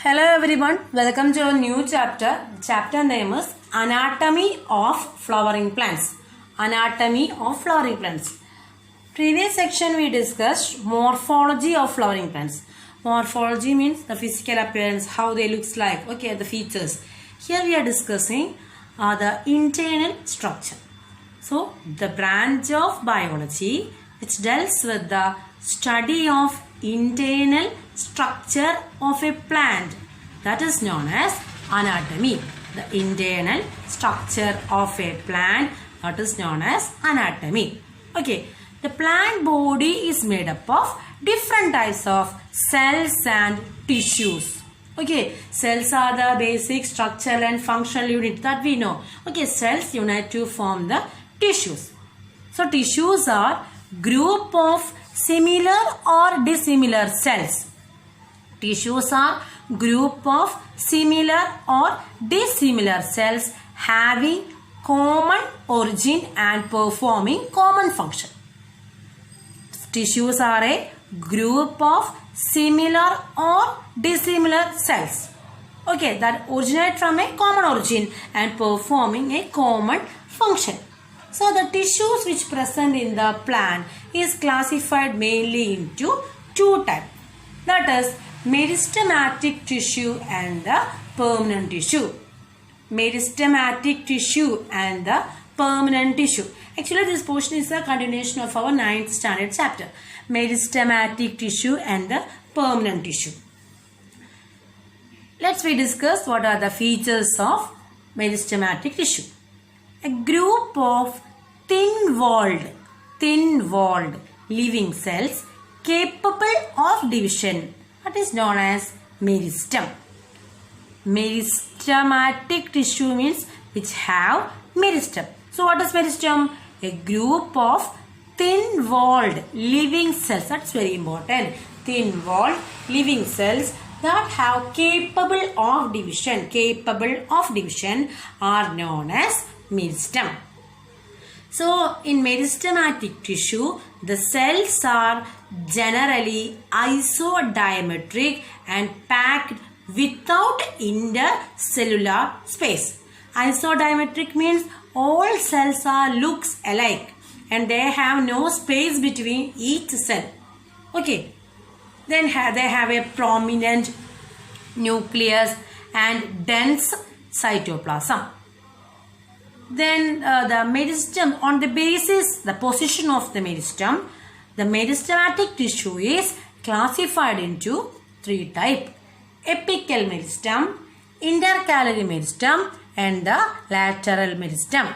Hello everyone, welcome to a new chapter. Chapter name is Anatomy of Flowering Plants. Anatomy of Flowering Plants. Previous section we discussed morphology of flowering plants. Morphology means the physical appearance, how they looks like, okay, the features. Here we are discussing the internal structure. So the branch of biology which deals with the study of internal structure of a plant, that is known as anatomy. The internal structure of a plant, that is known as anatomy. Okay, the plant body is made up of different types of cells and tissues. Okay, cells are the basic structural and functional unit that we know. Okay, cells unite to form the tissues. So tissues are group of similar or dissimilar cells. Tissues are group of similar or dissimilar cells having common origin and performing common function. Tissues are a group of similar or dissimilar cells. Okay, that originate from a common origin and performing a common function. So the tissues which present in the plant is classified mainly into two types. That is meristematic tissue and the permanent tissue. Meristematic tissue and the permanent tissue. Actually this portion is a continuation of our 9th standard chapter. Meristematic tissue and the permanent tissue. Let's discuss what are the features of meristematic tissue. A group of thin-walled living cells capable of division, that is known as meristem. Meristematic tissue means which have meristem. So what is meristem? A group of thin-walled living cells. That's very important. Thin-walled living cells that have capable of division are known as meristem. So in meristematic tissue, the cells are generally isodiametric and packed without intercellular space. Isodiametric means all cells looks alike and they have no space between each cell. Okay. Then they have a prominent nucleus and dense cytoplasm. Then the meristem, on the basis, the position of the meristem, the meristematic tissue is classified into three types. Apical meristem, intercalary meristem and the lateral meristem.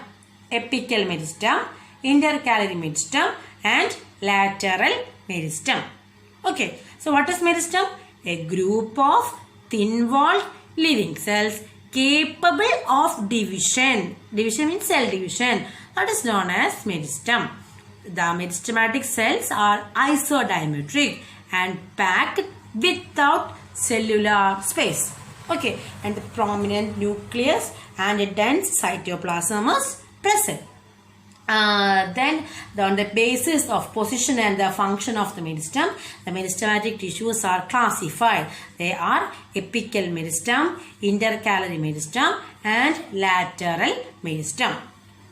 Apical meristem, intercalary meristem and lateral meristem. Okay, so what is meristem? A group of thin-walled living cells capable of division. Division means cell division. That is known as meristem. The meristematic cells are isodiametric and packed without cellular space. Okay, and the prominent nucleus and a dense cytoplasm is present. Then on the basis of position and the function of the meristem, the meristematic tissues are classified. They are apical meristem, intercalary meristem and lateral meristem.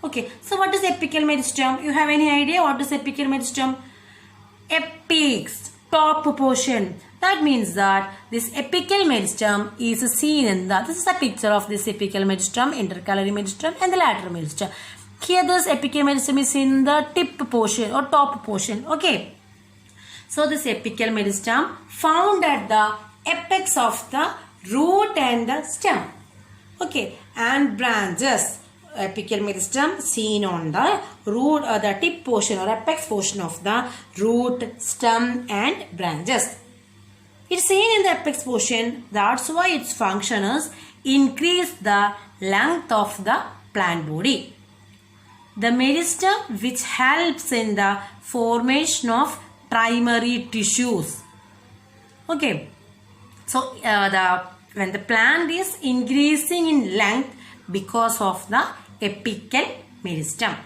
Okay, so what is apical meristem? You have any idea what is apical meristem? Apex, top portion. That means that this apical meristem is seen in the, this is a picture of this apical meristem, intercalary meristem and the lateral meristem. Here this apical meristem is in the tip portion or top portion. Okay. So this apical meristem found at the apex of the root and the stem. Okay. And branches. Apical meristem seen on the root or the tip portion or apex portion of the root, stem and branches. It's seen in the apex portion. That's why its function is increase the length of the plant body. The meristem which helps in the formation of primary tissues. Okay. So when the plant is increasing in length because of the apical meristem.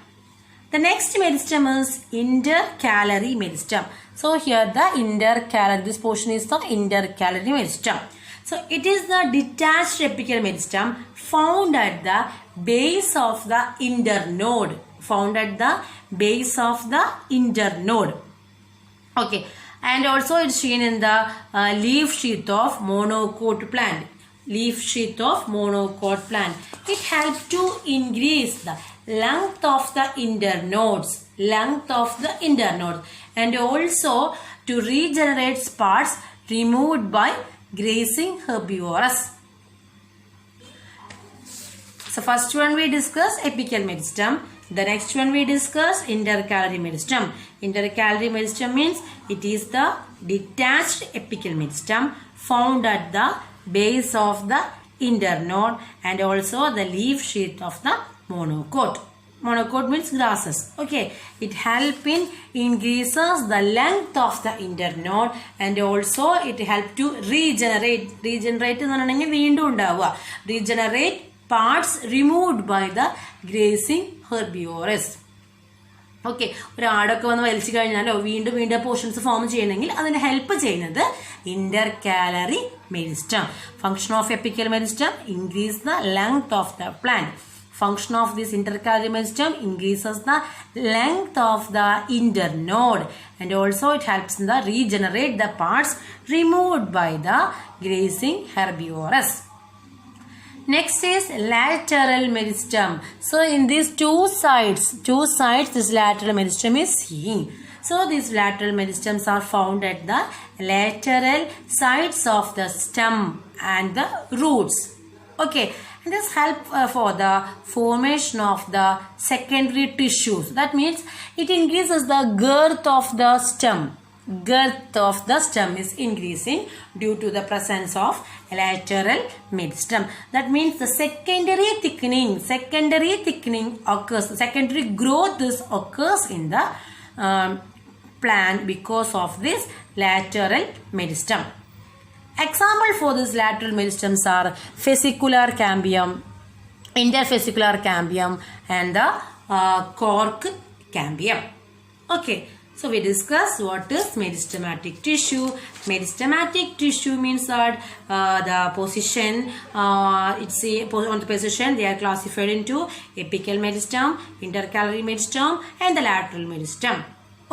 The next meristem is intercalary meristem. So here the intercalary, this portion is the intercalary meristem. So it is the detached apical meristem found at the base of the internode. Found at the base of the internode. Okay, and also it's seen in the leaf sheath of monocot plant. Leaf sheath of monocot plant. It helps to increase the length of the internodes. Length of the internodes, and also to regenerate parts removed by grazing herbivores. So first one we discuss apical meristem. The next one we discuss intercalary meristem. Intercalary meristem means it is the detached apical meristem found at the base of the internode and also the leaf sheath of the monocot. Monocot means grasses. Okay, it helps in increases the length of the internode and also it helps to regenerate. Regenerate എന്ന് പറഞ്ഞാൽ വീണ്ടും ഉണ്ടാവുക. Regenerate parts removed by the grazing herbivores. Okay, ഒരു ആടൊക്കെ വന്ന് വലിച്ചു കഴിഞ്ഞാലോ വീണ്ടും വീണ്ടും പോർഷൻസ് ഫോം ചെയ്യണമെങ്കിൽ അതിന് ഹെൽപ്പ് ചെയ്യുന്നത് intercalary meristem. Function of apical meristem increase the length of the plant. Function of this intercalary meristem increases the length of the internode and also it helps in the regenerate the parts removed by the grazing herbivores. Next is lateral meristem. So in these two sides this lateral meristem is seen. So these lateral meristems are found at the lateral sides of the stem and the roots. Okay. And this help for the formation of the secondary tissues. That means it increases the girth of the stem. Girth of the stem is increasing due to the presence of lateral meristem. That means the secondary thickening occurs. Secondary growth occurs in the plant because of this lateral meristem. Example for this lateral meristems are fascicular cambium, interfascicular cambium and the cork cambium. Okay, so we discussed what is meristematic tissue. Meristematic tissue means that the position, on the position they are classified into apical meristem, intercalary meristem and the lateral meristem.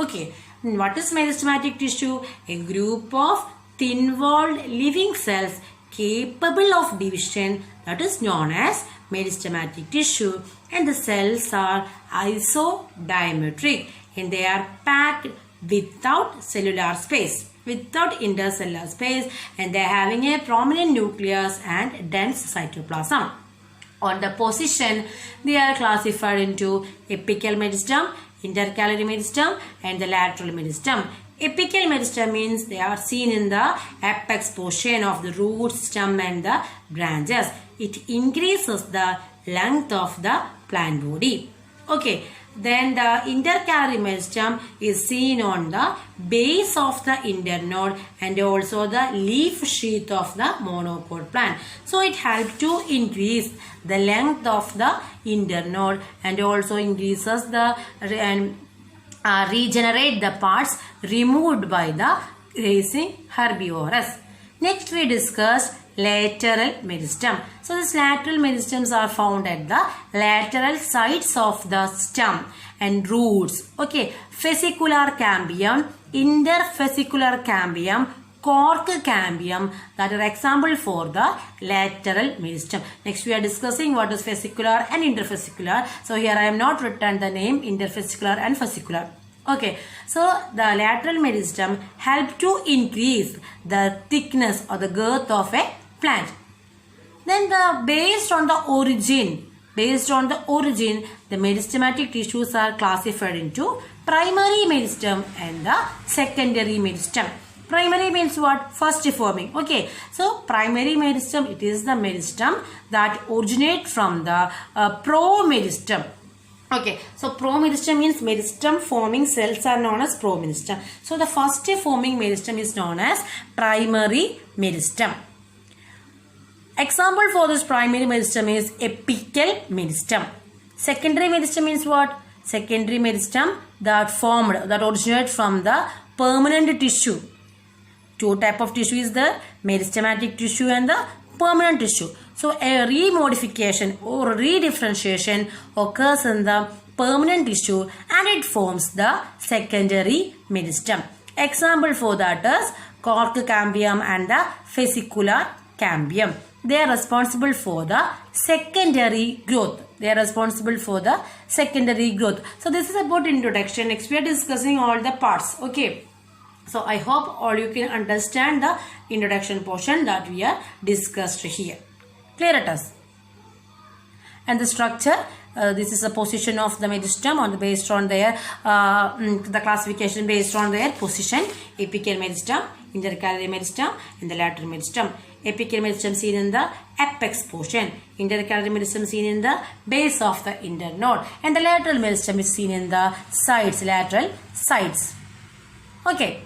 Okay, what is meristematic tissue? A group of thin-walled living cells capable of division that is known as meristematic tissue, and the cells are isodiametric and they are packed without cellular space, without intercellular space, and they are having a prominent nucleus and dense cytoplasm. On the position they are classified into apical meristem, intercalary meristem and the lateral meristem. Apical meristem means they are seen in the apex portion of the root, stem and the branches. It increases the length of the plant body. Okay, then the intercalary meristem is seen on the base of the internode and also the leaf sheath of the monocot plant. So it helps to increase the length of the internode and also increases the regenerate the parts removed by the grazing herbivores. Next we discuss lateral meristem. So these lateral meristems are found at the lateral sides of the stem and roots. Okay, fascicular cambium, interfascicular cambium, cork cambium, that are example for the lateral meristem. Next we are discussing what is fascicular and interfascicular. So here I am not written the name interfascicular and fascicular. Okay, so the lateral meristem help to increase the thickness or the girth of a plant. Then based on the origin, the meristematic tissues are classified into primary meristem and the secondary meristem. Primary means what? First forming. Okay, so primary meristem, it is the meristem that originates from the promeristem. Okay, so promeristem means meristem forming cells are known as promeristem. So the first forming meristem is known as primary meristem. Example for this primary meristem is apical meristem. Secondary meristem means what? Secondary meristem that originates from the permanent tissue Two type of tissue is there, meristematic tissue and the permanent tissue. So a remodification or redifferentiation occurs in the permanent tissue and it forms the secondary meristem. Example for that is cork cambium and the fascicular cambium. They are responsible for the secondary growth. They are responsible for the secondary growth. So this is about introduction. Next we are discussing all the parts. Okay. So I hope all you can understand the introduction portion that we are discussed here. Clear it us. And the structure, this is the position of the meristem on based on their the classification based on their position. Apical meristem, intercalary meristem, and the lateral meristem. Apical meristem seen in the apex portion, intercalary meristem seen in the base of the internode, and the lateral meristem is seen in the sides, lateral sides. Okay.